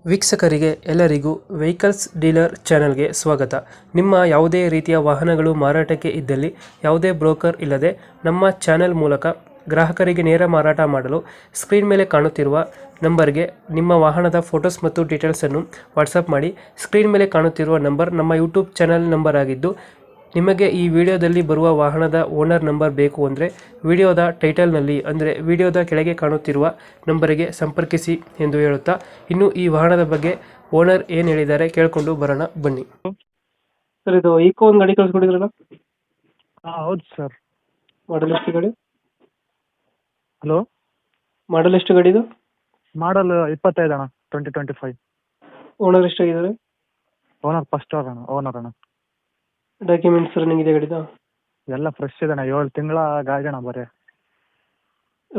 ವೀಕ್ಷಕರಿಗೆ ಎಲ್ಲರಿಗೂ vehicles dealer ಚಾನೆಲ್ಗೆ ಸ್ವಾಗತ. ನಿಮ್ಮ ಯಾವುದೇ ರೀತಿಯ ವಾಹನಗಳು ಮಾರಾಟಕ್ಕೆ ಇದ್ದಲ್ಲಿ ಯಾವುದೇ ಬ್ರೋಕರ್ ಇಲ್ಲದೆ ನಮ್ಮ ಚಾನೆಲ್ ಮೂಲಕ ಗ್ರಾಹಕರಿಗೆ ನೇರ ಮಾರಾಟ ಮಾಡಲು ಸ್ಕ್ರೀನ್ ಮೇಲೆ ಕಾಣುತ್ತಿರುವ ನಂಬರ್ಗೆ ನಿಮ್ಮ ವಾಹನದ ಫೋಟೋಸ್ ಮತ್ತು ಡೀಟೇಲ್ಸನ್ನು ವಾಟ್ಸಪ್ ಮಾಡಿ. ಸ್ಕ್ರೀನ್ ಮೇಲೆ ಕಾಣುತ್ತಿರುವ ನಂಬರ್ ನಮ್ಮ ಯೂಟ್ಯೂಬ್ ಚಾನೆಲ್ ನಂಬರ್ ಆಗಿದ್ದು, ನಿಮಗೆ ಈ ವಿಡಿಯೋದಲ್ಲಿ ಬರುವ ವಾಹನದ ಓನರ್ ನಂಬರ್ ಬೇಕು ಅಂದರೆ ವಿಡಿಯೋದ ಟೈಟಲ್ನಲ್ಲಿ ಅಂದರೆ ವಿಡಿಯೋದ ಕೆಳಗೆ ಕಾಣುತ್ತಿರುವ ನಂಬರಿಗೆ ಸಂಪರ್ಕಿಸಿ ಎಂದು ಹೇಳುತ್ತಾ, ಇನ್ನು ಈ ವಾಹನದ ಬಗ್ಗೆ ಓನರ್ ಏನು ಹೇಳಿದ್ದಾರೆ ಕೇಳಿಕೊಂಡು ಬರೋಣ ಬನ್ನಿ. ಸರ್, ಇದು ಈಕೋ ಒಂದು ಗಾಡಿ ಕಳಿಸ್ಕೊಟ್ಟಿದ್ರಲ್ಲ, ಹಾಂ ಹೌದು ಸರ್. ಮಾಡಲ್ ಎಷ್ಟು ಗಾಡಿ? ಹಲೋ, ಮಾಡಲ್ ಎಷ್ಟು ಗಾಡಿದು? ಮಾಡಲ್ 25 ಅಣ್ಣ, 2025. ಓನರ್ ಎಷ್ಟಾಗಿದ್ದಾರೆ? ಓನರ್ ಫಸ್ಟ್ ಓನರ್ ಅಣ್ಣ. ಡಾಕ್ಯುಮೆಂಟ್ಸ್ ರನ್ನಿಂಗ್ ಇದೆ ಗಾಡಿದು? ಎಲ್ಲ ಫ್ರೆಶ್ ಇದೆ ಅಣ್ಣ, 7 ತಿಂಗಳ ಗಾಡಿ ಅಣ್ಣ. ಬರೀ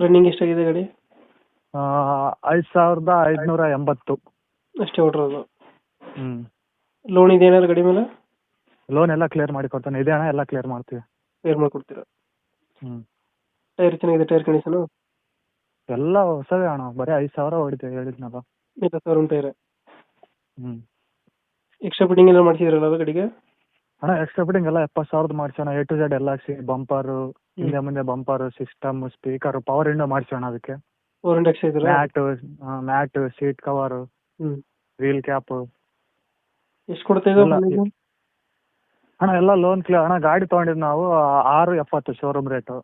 ರನ್ನಿಂಗ್ ಎಷ್ಟಾಗಿದೆ ಗಾಡಿ? 5580. ಅಷ್ಟೇ ಹೊಡ್ರೋದು. ಹ್ಞೂ. ಲೋನ್ ಇದೆ ಏನಾದ್ರು ಗಾಡಿ ಮೇಲೆ? ಲೋನ್ ಎಲ್ಲ ಕ್ಲಿಯರ್ ಮಾಡಿ ಕೊಡ್ತಾನೆ. ಇದೆ ಅಣ್ಣ, ಎಲ್ಲ ಕ್ಲಿಯರ್ ಮಾಡ್ತೀವಿ. ಕ್ಲಿಯರ್ ಮಾಡಿಕೊಡ್ತೀರಾ? ಹ್ಞೂ. ಟೈರ್ ಚೆನ್ನಾಗಿದೆ? ಟೈರ್ ಕಂಡೀಷನು ಎಲ್ಲ ಹೊಸದೇ ಅಣ್ಣ, ಬರೀ 5,000 ಹೊಡಿತೀವಿ ಹೇಳಿದ್ನಲ್ಲ. ಇಲ್ಲ ಸರ್, ಒಂದು ಟೈರ್. ಹ್ಞೂ. ಎಕ್ಸ್ಟ್ರಾ ಫಿಟ್ಟಿಂಗ್ ಎಲ್ಲ ಮಾಡಿಸಿದ್ರಲ್ಲ ಅದು ಗಾಡಿಗೆ? ಅಣ್ಣ ಎಕ್ಸ್ಟ್ರಾ ಫಿಟ್ಟಿಂಗ್ ಎಲ್ಲ 70,000 ಮಾಡಿಸೋಣ. A to Z ಎಲ್ಲ ಹಾಕ್ಸಿ, ಬಂಪರು, ಹಿಂದೆ ಮುಂದೆ bumper, system, speaker, power window ಮಾಡಿಸೋಣ. ಅದಕ್ಕೆ ವಾರಂಟಿ ಎಕ್ಸ್ಟ್ರಾ ಇದೆಯಾ? Mat, seat cover, wheel cap ಎಷ್ಟು ಕೊಡ್ತಾ ಇದೆ? ಅಣ್ಣ ಎಲ್ಲ ಲೋನ್ ಕ್ಲಿಯರ್ ಅಣ್ಣ. ಗಾಡಿ ತೊಗೊಂಡಿದ್ದು ನಾವು 670 ಶೋರೂಮ್ ರೇಟು.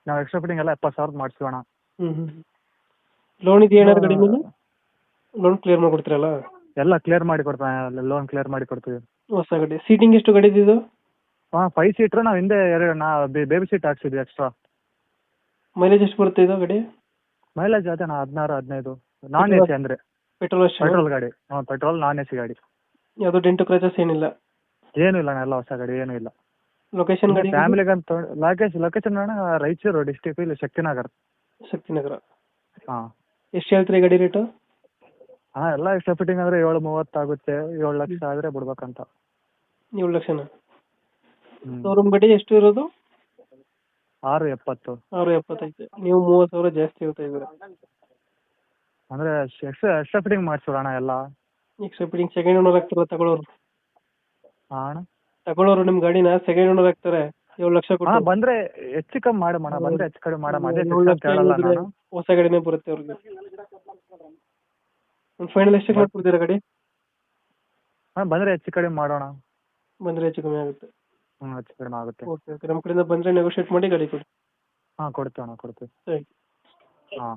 ನಾವು ಎಕ್ಸ್ಟ್ರಾ ಫಿಟ್ಟಿಂಗ್ ಎಲ್ಲ 70,000 ಮಾಡಿಸ್ತೀವಿ ಅಣ್ಣ. ಲೋನ್ ಇದೆಯಾ ಏನಾದ್ರು ಗಾಡಿ ಮೇಲೆ? ಲೋನ್ ಕ್ಲಿಯರ್ ಮಾಡಿಕೊಡ್ತೀರಲ್ಲ? ಎಲ್ಲ ಕ್ಲಿಯರ್ ಮಾಡಿ ಕೊಡ್ತಾನೆ, ಲೋನ್ ಕ್ಲಿಯರ್ ಮಾಡಿ ಕೊಡ್ತೀವಿ. ಹೊಸ ಗಾಡಿ. ಸೀಟಿಂಗ್ ಎಷ್ಟು ಗಾಡಿ ಇದು? ಹಾಂ 5 ಸೀಟ್ರು. ನಾವು ಹಿಂದೆ ಬೇಬಿ ಸೀಟ್ ಹಾಕ್ಸಿದ್ವಿ ಎಕ್ಸ್ಟ್ರಾ. ಮೈಲೇಜ್ ಎಷ್ಟು ಬರುತ್ತೆ ಇದು ಗಾಡಿ? ಮೈಲೇಜ್ ಅದೇ ಅಣ್ಣ 16-15. ನಾನ್ ಎ ಸಿ ಅಂದರೆ ಪೆಟ್ರೋಲ್ ಗಾಡಿ. ಹಾಂ, ಪೆಟ್ರೋಲ್ ನಾನ್ ಎ ಸಿ ಗಾಡಿ. ಯಾವುದು ಡೆಂಟು ಕ್ರಾಚಸ್ ಏನಿಲ್ಲ? ಏನೂ ಇಲ್ಲ ಅಣ್ಣ, ಎಲ್ಲ ಹೊಸ ಗಾಡಿ, ಏನೂ ಇಲ್ಲ. ಲೊಕೇಶನ್ ಗಾಡಿ? ಫ್ಯಾಮಿಲಿಗಂತ ಲೊಕೇಶನ್ ಅಣ್ಣ ರಾಯಚೂರು ಡಿಸ್ಟಿಕ್, ಇಲ್ಲಿ ಶಕ್ತಿನಗರ. ಶಕ್ತಿನಗರ. ಹಾಂ. ಎಷ್ಟು ಹೇಳ್ತೀರಿ ಗಾಡಿ ರೇಟು? ಹಾಂ, ಎಲ್ಲ ಎಕ್ಸ್ಟ್ರಾ ಫಿಟ್ಟಿಂಗ್ ಅಂದರೆ 730 ಆಗುತ್ತೆ. 7 ಲಕ್ಷ ಆದರೆ ಬಿಡ್ಬೇಕಂತ. 7 ಲಕ್ಷನಾ? ಶೋರೂಮ್ ಗಾಡಿ ಎಷ್ಟು ಇರೋದು? 670. 670 ನೀವು 30,000 ಜಾಸ್ತಿ ಹೇಳ್ತಾ ಇದ್ದೀರಾ. ಅಂದರೆ ಎಕ್ಸ್ಟ್ರಾ ಫಿಟ್ಟಿಂಗ್ ಮಾಡಿಸೋಣ ಎಲ್ಲ. ಎಕ್ಸ್ಟ್ರಾ ಫಿಟ್ಟಿಂಗ್ ಸೆಕೆಂಡ್ ಓನರ್ ಆಗ್ತಾರ ತಗೊಳ್ಳೋರು? ಹಾಂ ಅಣ್ಣ. ತಗೊಳ್ಳೋರು ನಿಮ್ಮ ಗಾಡಿನ ಸೆಕೆಂಡ್ ಓನರ್ ಆಗ್ತಾರೆ. 7 ಲಕ್ಷ ಕೊಟ್ಟು. ಹಾಂ, ಬಂದರೆ ಹೆಚ್ಚು ಕಮ್ಮಿ ಮಾಡಮ್ಮ, ಬಂದರೆ ಹೆಚ್ಚು ಕಡಿಮೆ ಮಾಡಮ್ಮ. ಅದೇ 7 ಲಕ್ಷ ಹೇಳಲ್ಲ ನಾನು. ಹೊಸ ಗಾಡಿನೇ ಬರುತ್ತೆ ಅವ್ರಿಗೆ. ಒಂದು ಫೈನಲ್ ಎಷ್ಟಕ್ಕೆ ಮಾಡ್ಕೊಡ್ತೀರಾ ಗಾಡಿ? ಹಾಂ, ಬಂದರೆ ಹೆಚ್ಚು ಕಡಿಮೆ ಮಾಡೋಣ. ಬಂದರೆ ಹೆಚ್ಚು ಕಮ್ಮಿ ಆಗುತ್ತೆ. ಹ್ಞೂ, ಹೆಚ್ಚು ಕಡಿಮೆ ಆಗುತ್ತೆ. ಓಕೆ ಓಕೆ, ನಮ್ಮ ಕಡೆಯಿಂದ ಬಂದರೆ ನೆಗೋಷಿಯೇಟ್ ಮಾಡಿ ಗಾಡಿ ಕೊಡಿ. ಹಾಂ, ಕೊಡ್ತೀವಿ ಅಣ್ಣ, ಕೊಡ್ತೀವಿ. Thank you. ಹಾಂ.